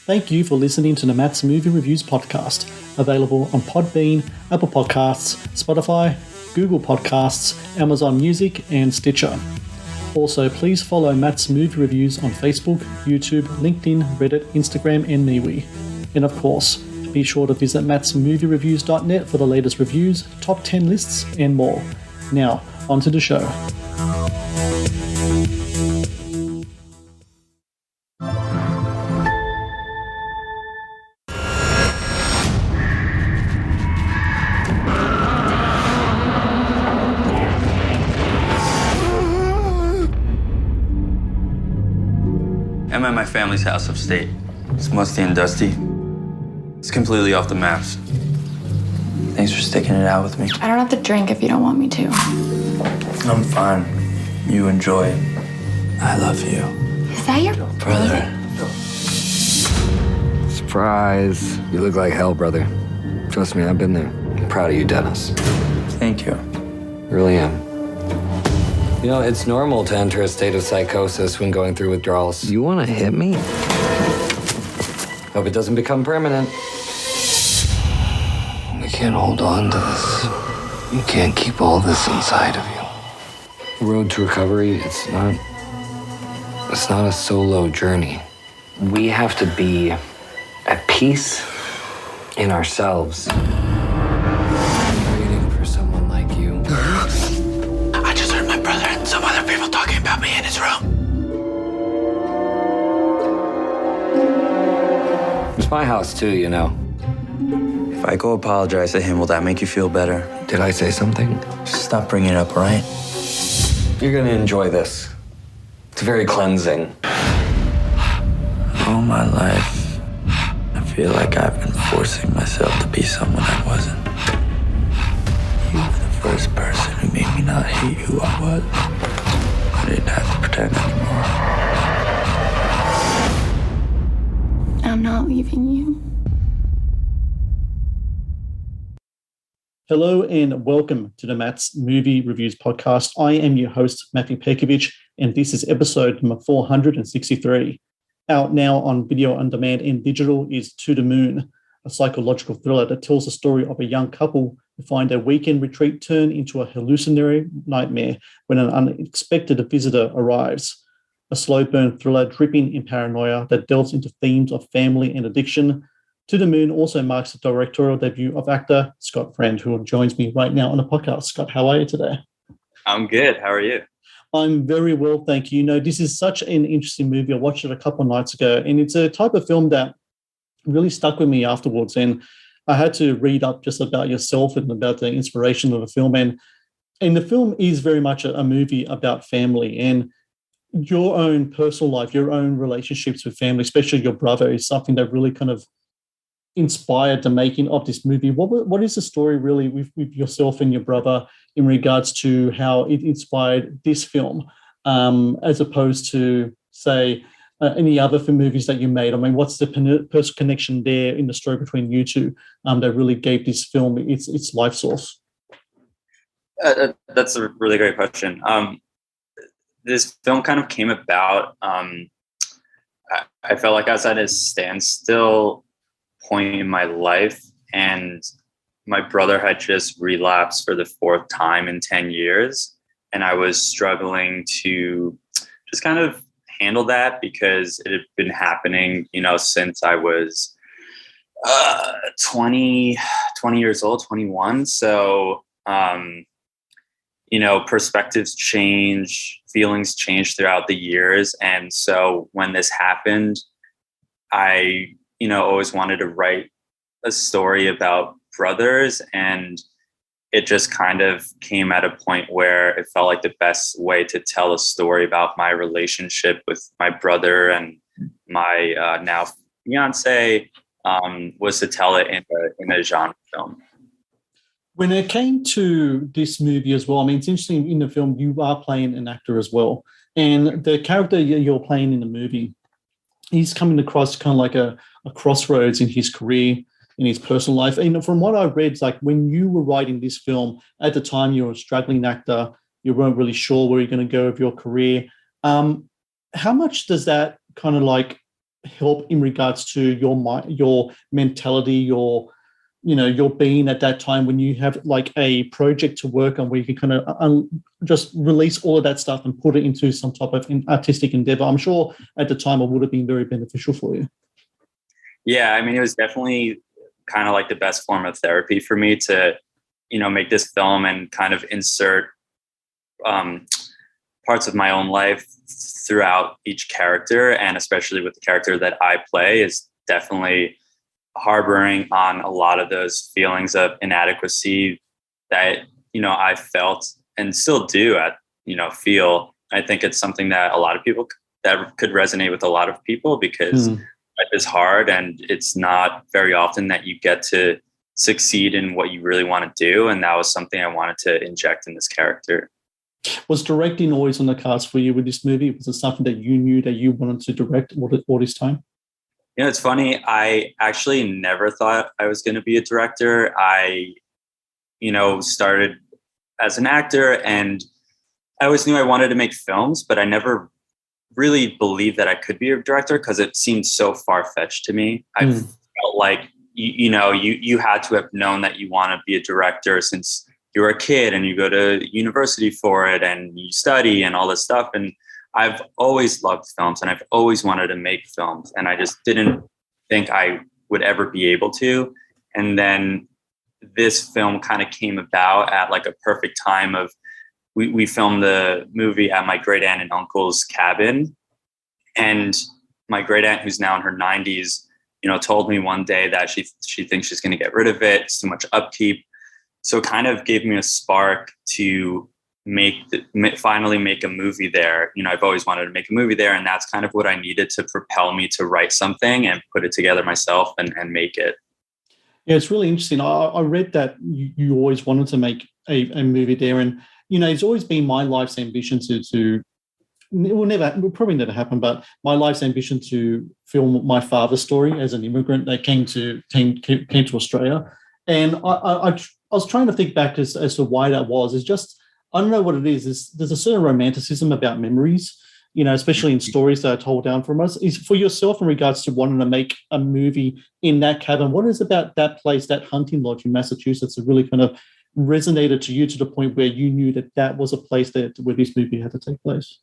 Thank you for listening to the Matt's Movie Reviews podcast, available on Podbean, Apple Podcasts, Spotify, Google Podcasts, Amazon Music, and Stitcher. Also, please follow Matt's Movie Reviews on Facebook, YouTube, LinkedIn, Reddit, Instagram, and MeWe. And of course, be sure to visit mattsmoviereviews.net for the latest reviews, top 10 lists, and more. Now, on to the show. I'm at my family's house upstate. It's musty and dusty. It's completely off the maps. Thanks for sticking it out with me. I don't have to drink if you don't want me to. I'm fine. You enjoy it. I love you. Is that your Brother. Surprise. You look like hell, brother. Trust me, I've been there. I'm proud of you, Dennis. Thank you. Really am. You know, it's normal to enter a state of psychosis when going through withdrawals. You want to hit me? Hope it doesn't become permanent. We can't hold on to this. You can't keep all this inside of you. The road to recovery, it's not a solo journey. We have to be at peace in ourselves. Waiting for someone like you. I just heard my brother and some other people talking about me in his room. It's my house too, you know. If I go apologize to him, will that make you feel better? Did I say something? Just stop bringing it up, all right? You're gonna enjoy this. It's very cleansing. All my life, I feel like I've been forcing myself to be someone I wasn't. You were the first person who made me not hate who I was. I didn't have to pretend anymore. I'm not leaving you. Hello and welcome to the Matt's Movie Reviews podcast. I am your host, Matthew Pejkovic, and this is episode number 463. Out now on video on demand and digital is To the Moon, a psychological thriller that tells the story of a young couple who find their weekend retreat turn into a hallucinatory nightmare when an unexpected visitor arrives. A slow burn thriller dripping in paranoia that delves into themes of family and addiction. To the Moon also marks the directorial debut of actor Scott Friend, who joins me right now on the podcast. Scott, how are you today? I'm good. How are you? I'm very well, thank you. You know, this is such an interesting movie. I watched it a couple of nights ago, and it's a type of film that really stuck with me afterwards. And I had to read up just about yourself and about the inspiration of the film. And the film is very much a movie about family and your own personal life, your own relationships with family, especially your brother, is something that really kind of inspired the making of this movie. What is the story really with yourself and your brother in regards to how it inspired this film, as opposed to, say, any other movies that you made? I mean, what's the personal connection there in the story between you two that really gave this film its life source? That's a really great question. This film kind of came about. I felt like I was at a standstill point in my life, and my brother had just relapsed for the fourth time in 10 years. And I was struggling to just kind of handle that because it had been happening, since I was 20 years old, 21. So, perspectives change, feelings change throughout the years. And so when this happened, I, always wanted to write a story about brothers, and it just kind of came at a point where it felt like the best way to tell a story about my relationship with my brother and my now fiance was to tell it in a genre film. When it came to this movie as well, I mean, it's interesting, in the film you are playing an actor as well, and the character you're playing in the movie, he's coming across kind of like a crossroads in his career, in his personal life. And from what I read, it's like when you were writing this film, at the time you were a struggling actor, you weren't really sure where you're going to go with your career. How much does that kind of like help in regards to your mind, your mentality, your your being at that time when you have like a project to work on where you can kind of just release all of that stuff and put it into some type of artistic endeavor? I'm sure at the time it would have been very beneficial for you. Yeah, I mean, it was definitely kind of like the best form of therapy for me to, make this film and kind of insert parts of my own life throughout each character, and especially with the character that I play is definitely harboring on a lot of those feelings of inadequacy that I felt and still do feel. I think it's something that a lot of people that could resonate with a lot of people, because life is hard and it's not very often that you get to succeed in what you really want to do, and that was something I wanted to inject in this character. Was directing always on the cards for you with this movie? Was it something that you knew that you wanted to direct all this time? It's funny. I actually never thought I was going to be a director. I, started as an actor, and I always knew I wanted to make films, but I never really believed that I could be a director because it seemed so far-fetched to me. I felt like, you had to have known that you want to be a director since you were a kid and you go to university for it and you study and all this stuff. And I've always loved films and I've always wanted to make films, and I just didn't think I would ever be able to. And then this film kind of came about at like a perfect time of, we filmed the movie at my great aunt and uncle's cabin. And my great aunt, who's now in her 90s, told me one day that she thinks she's going to get rid of it. It's too much upkeep. So it kind of gave me a spark to finally make a movie there. I've always wanted to make a movie there, and that's kind of what I needed to propel me to write something and put it together myself and make it. Yeah, it's really interesting. I read that you always wanted to make a movie there, and it's always been my life's ambition to it will probably never happen, but my life's ambition to film my father's story as an immigrant that came to Australia. And I was trying to think back as to why that was. It's just, I don't know what it is. There's a certain romanticism about memories, especially in stories that are told down from us. Is for yourself in regards to wanting to make a movie in that cabin, what is about that place, that hunting lodge in Massachusetts, that really kind of resonated to you to the point where you knew that was a place where this movie had to take place?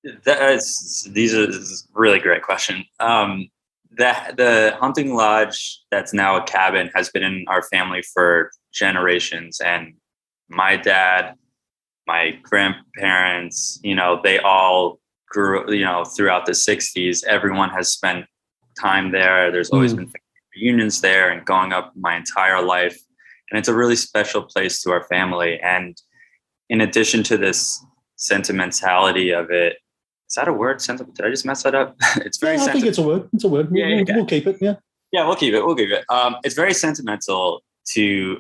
These are a really great question. The hunting lodge that's now a cabin has been in our family for generations, and my dad, my grandparents, they all grew, throughout the 60s. Everyone has spent time there. There's always been reunions there, and growing up my entire life. And it's a really special place to our family. And in addition to this sentimentality of it, is that a word? Did I just mess that up? It's very. I think it's a word. It's a word. We'll keep it. Yeah. Yeah, we'll keep it. It's very sentimental to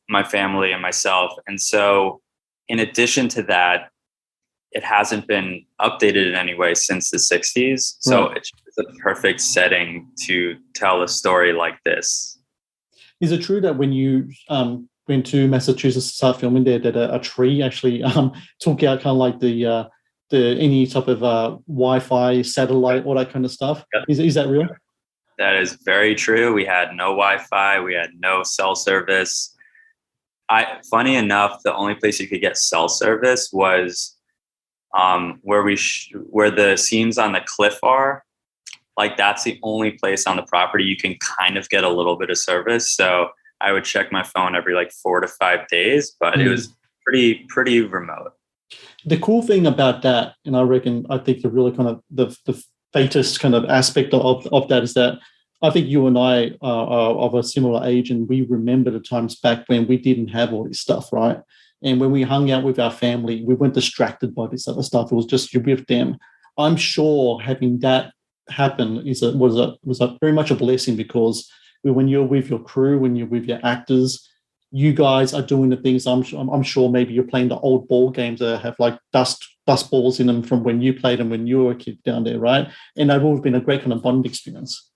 my family and myself, and so in addition to that, it hasn't been updated in any way since the 60s. So It's a perfect setting to tell a story like this. Is it true that when you went to Massachusetts to start filming there, that a tree actually took out kind of like the any type of Wi-Fi, satellite, all that kind of stuff? Yep. Is that real? That is very true. We had no Wi-Fi. We had no cell service. Funny enough, the only place you could get cell service was where the scenes on the cliff are. Like, that's the only place on the property you can kind of get a little bit of service. So I would check my phone every like 4 to 5 days, but it was pretty remote. The cool thing about that, and I think the really kind of the faintest kind of aspect of that is that I think you and I are of a similar age, and we remember the times back when we didn't have all this stuff, right? And when we hung out with our family, we weren't distracted by this other stuff. It was just you with them. I'm sure having that happen was a very much a blessing, because when you're with your crew, when you're with your actors, you guys are doing the things. I'm sure maybe you're playing the old ball games that have like dust balls in them from when you played them when you were a kid down there, right? And they've always been a great kind of bonding experience.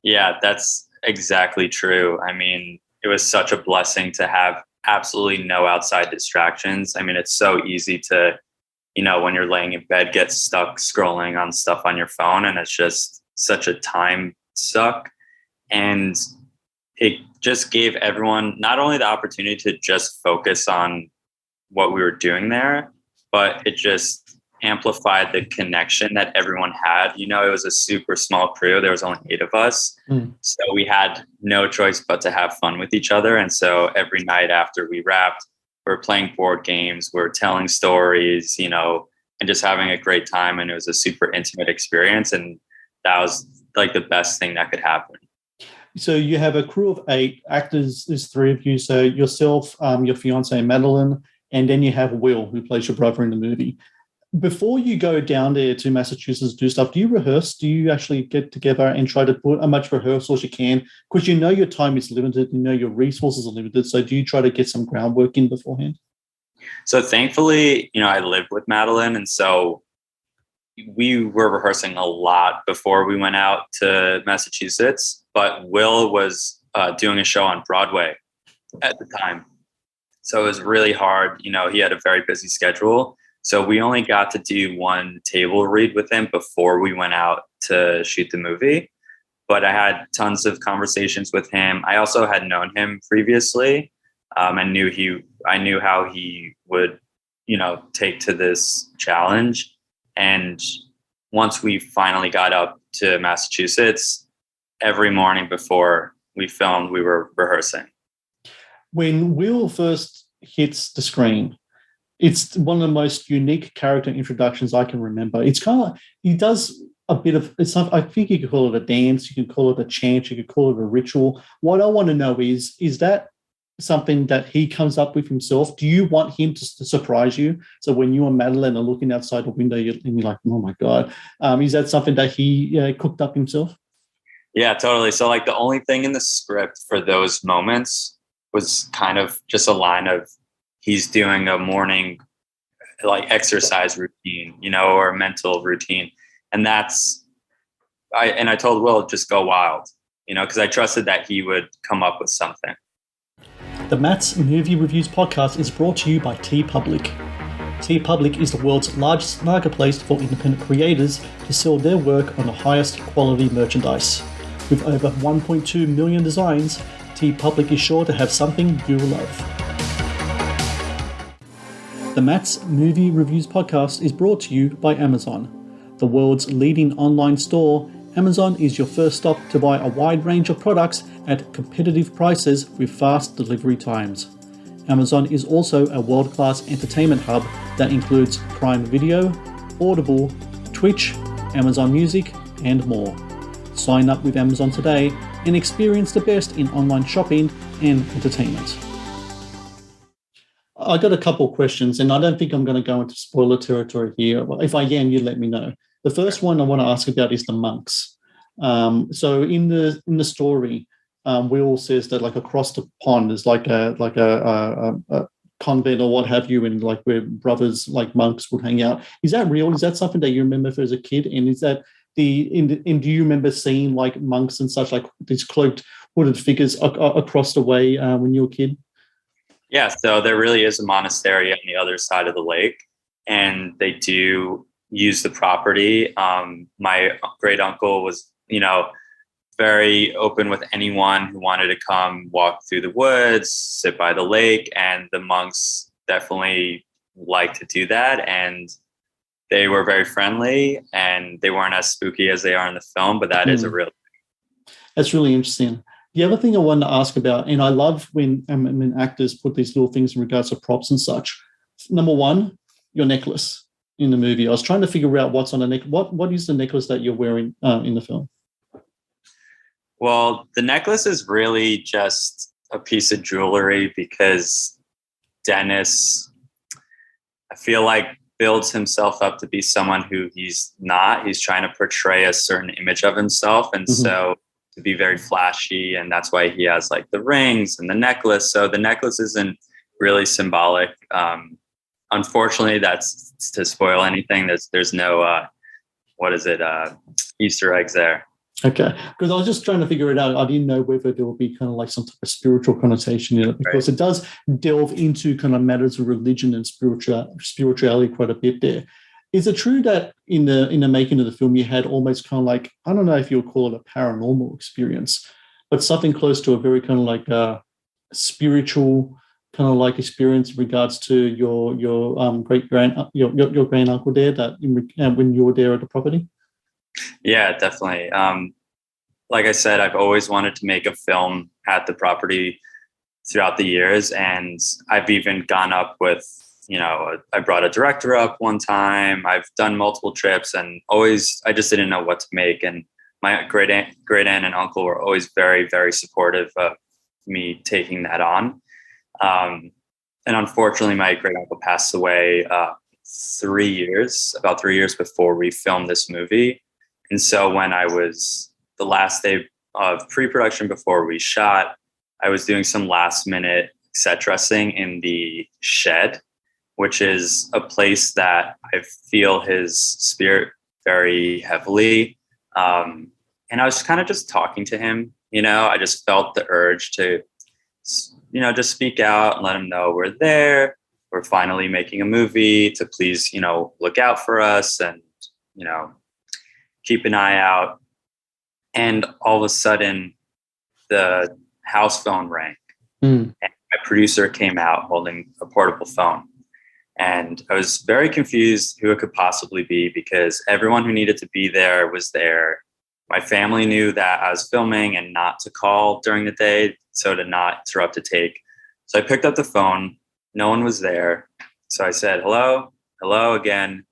Yeah, that's exactly true. I mean, it was such a blessing to have absolutely no outside distractions. I mean, it's so easy to, when you're laying in bed, get stuck scrolling on stuff on your phone, and it's just such a time suck. And it just gave everyone not only the opportunity to just focus on what we were doing there, but it just amplified the connection that everyone had. You know, it was a super small crew. There was only 8 of us. So we had no choice but to have fun with each other. And so every night after we wrapped, we're playing board games, we're telling stories, you know, and just having a great time. And it was a super intimate experience. And that was like the best thing that could happen. So you have a crew of 8 actors. There's 3 of you. So yourself, your fiance Madeline, and then you have Will, who plays your brother in the movie. Before you go down there to Massachusetts to do stuff, do you rehearse? Do you actually get together and try to put as much rehearsal as you can? Because you know your time is limited, you know your resources are limited. So do you try to get some groundwork in beforehand? So thankfully, you know, I lived with Madeline, and so we were rehearsing a lot before we went out to Massachusetts. But Will was doing a show on Broadway at the time. So it was really hard. You know, he had a very busy schedule. So we only got to do one table read with him before we went out to shoot the movie. But I had tons of conversations with him. I also had known him previously. I knew how he would, you know, take to this challenge. And once we finally got up to Massachusetts, every morning before we filmed, we were rehearsing. When Will first hits the screen, it's one of the most unique character introductions I can remember. It's kind of, he does a bit of, it's not, I think you could call it a dance, you could call it a chant, you could call it a ritual. What I want to know is that something that he comes up with himself? Do you want him to surprise you? So when you and Madeline are looking outside the window, you're like, oh my God. Is that something that he cooked up himself? Yeah, totally. So like the only thing in the script for those moments was kind of just a line of, he's doing a morning like exercise routine, you know, or a mental routine. And I told Will, just go wild, you know, because I trusted that he would come up with something. The Matt's Movie Reviews podcast is brought to you by TeePublic. TeePublic is the world's largest marketplace for independent creators to sell their work on the highest quality merchandise. With over 1.2 million designs, TeePublic is sure to have something you'll love. The Matt's Movie Reviews podcast is brought to you by Amazon. The world's leading online store, Amazon is your first stop to buy a wide range of products at competitive prices with fast delivery times. Amazon is also a world-class entertainment hub that includes Prime Video, Audible, Twitch, Amazon Music, and more. Sign up with Amazon today and experience the best in online shopping and entertainment. I got a couple of questions, and I don't think I'm going to go into spoiler territory here. If I am, you let me know. The first one I want to ask about is the monks. So in the story, Will says that like across the pond is like a convent or what have you, and like where brothers like monks would hang out. Is that real? Is that something that you remember as a kid? And is that do you remember seeing like monks and such, like these cloaked hooded figures across the way when you were a kid? Yeah, so there really is a monastery on the other side of the lake, and they do use the property. My great uncle was, you know, very open with anyone who wanted to come walk through the woods, sit by the lake, and the monks definitely like to do that. And they were very friendly, and they weren't as spooky as they are in the film, but that is a real thing. That's really interesting. The other thing I wanted to ask about, and I love when actors put these little things in regards to props and such. Number one, your necklace in the movie. I was trying to figure out what's on the neck. What is the necklace that you're wearing in the film? Well, the necklace is really just a piece of jewelry because Dennis, I feel like, builds himself up to be someone who he's not. He's trying to portray a certain image of himself. And so to be very flashy, and that's why he has like the rings and the necklace. So the necklace isn't really symbolic. Unfortunately, that's to spoil anything. There's no Easter eggs there. Okay, because I was just trying to figure it out. I didn't know whether there would be kind of like some type of spiritual connotation in it, because it does delve into kind of matters of religion and spirituality quite a bit there. Is it true that in the making of the film you had almost kind of like, I don't know if you would call it a paranormal experience, but something close to a very kind of like spiritual kind of like experience in regards to your great grand your grand uncle there when you were there at the property? Yeah, definitely. Like I said, I've always wanted to make a film at the property throughout the years, and I've even gone up with, I brought a director up one time. I've done multiple trips, and always I just didn't know what to make. And my great aunt and uncle were always very, very supportive of me taking that on. And unfortunately, my great uncle passed away about 3 years before we filmed this movie. And so when I was the last day of pre-production before we shot, I was doing some last minute set dressing in the shed, which is a place that I feel his spirit very heavily. And I was kind of just talking to him, I just felt the urge to, just speak out and let him know we're there. We're finally making a movie, to please, look out for us and, keep an eye out. And all of a sudden, the house phone rang. And my producer came out holding a portable phone. And I was very confused who it could possibly be, because everyone who needed to be there was there. My family knew that I was filming and not to call during the day, so to not interrupt the take. So I picked up the phone. No one was there. So I said, hello again.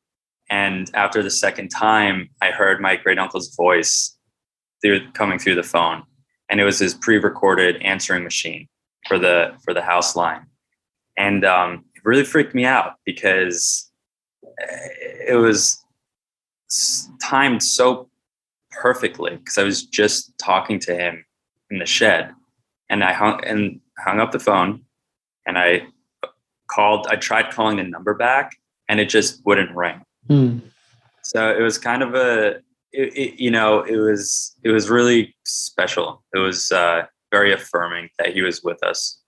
And after the second time, I heard my great uncle's voice coming through the phone. And it was his pre-recorded answering machine for the house line. And it really freaked me out, because it was timed so perfectly, because I was just talking to him in the shed. And I hung up the phone, and I tried calling the number back, and it just wouldn't ring. So it was kind of it was really special. It was very affirming that he was with us.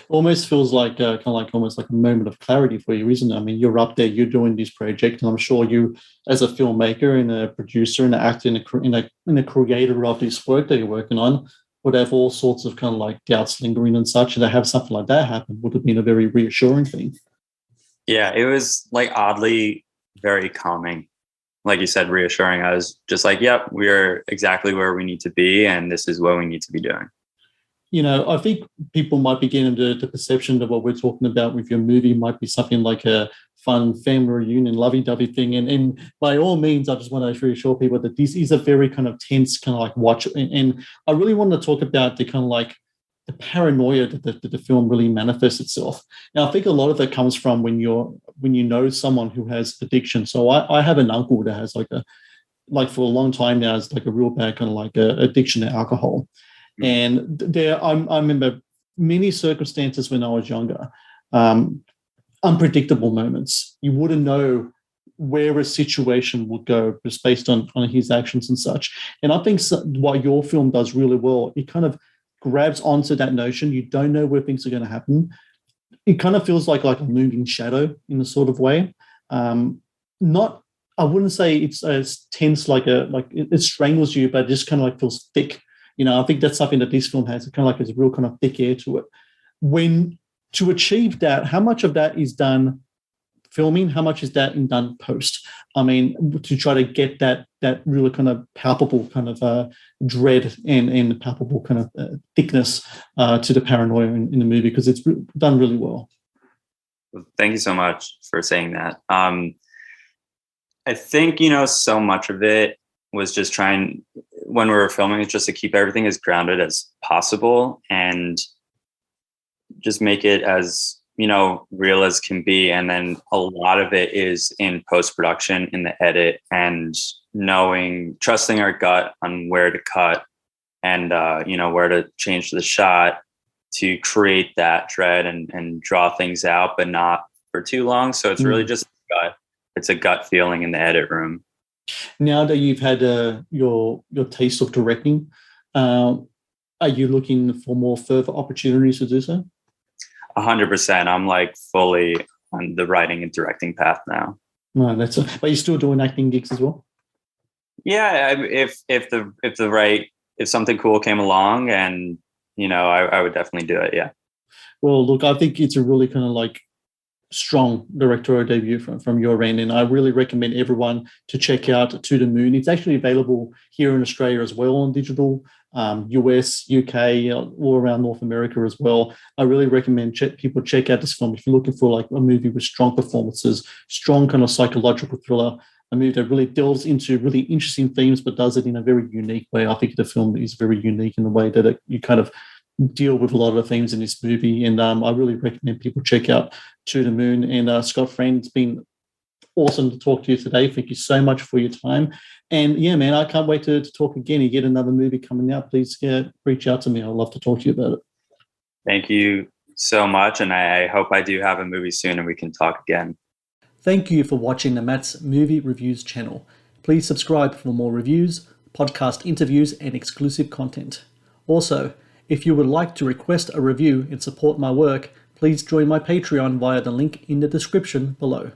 Almost feels like almost like a moment of clarity for you, isn't it? I mean, you're up there, you're doing this project, and I'm sure you, as a filmmaker and a producer and an actor and a creator of this work that you're working on, would have all sorts of kind of like doubts lingering and such, and to have something like that happen would have been a very reassuring thing. Yeah, it was like oddly very calming. Like you said, reassuring. I was just like, yep, we're exactly where we need to be, and this is what we need to be doing. I think people might be getting the perception that what we're talking about with your movie might be something like a fun family reunion, lovey-dovey thing. And by all means, I just want to reassure people that this is a very kind of tense kind of like watch. And I really want to talk about the kind of like the paranoia that the film really manifests itself. Now, I think a lot of it comes from when you know someone who has addiction. So I have an uncle that has for a long time now, has like a real bad kind of like addiction to alcohol. And I remember many circumstances when I was younger, unpredictable moments. You wouldn't know where a situation would go just based on his actions and such. And I think what your film does really well, it kind of grabs onto that notion. You don't know where things are going to happen. It kind of feels like a looming shadow in a sort of way. I wouldn't say it's as tense like it strangles you, but it just kind of like feels thick. I think that's something that this film has. It kind of like has a real kind of thick air to it. When to achieve that, how much of that is done filming? How much is that done post? I mean, to try to get that really kind of palpable kind of dread and palpable kind of thickness to the paranoia in the movie, because it's done really well. Thank you so much for saying that. I think, so much of it was just trying, when we were filming, it's just to keep everything as grounded as possible and just make it as, real as can be. And then a lot of it is in post-production, in the edit, and trusting our gut on where to cut and, where to change the shot to create that dread and draw things out, but not for too long. So it's really just gut. It's a gut feeling in the edit room. Now that you've had your taste of directing, are you looking for more further opportunities to do so? 100%. I'm like fully on the writing and directing path now. No, but you're still doing acting gigs as well? Yeah, if something cool came along, and I would definitely do it. Yeah. Well, look, I think it's a really kind of like strong directorial debut from your end, and I really recommend everyone to check out To the Moon. It's actually available here in Australia as well on digital, US, UK, all around North America as well. I really recommend people check out this film if you're looking for like a movie with strong performances, strong kind of psychological thriller, a movie that really delves into really interesting themes but does it in a very unique way. I think the film is very unique in the way that you kind of deal with a lot of the themes in this movie, and I really recommend people check out To the Moon. And Scott Friend, it's been awesome to talk to you today. Thank you so much for your time. And yeah, man, I can't wait to talk again. You get another movie coming out, please reach out to me. I'd love to talk to you about it. Thank you so much, and I hope I do have a movie soon and we can talk again. Thank you for watching the Matt's Movie Reviews channel. Please subscribe for more reviews, podcast interviews, and exclusive content. Also, if you would like to request a review and support my work, please join my Patreon via the link in the description below.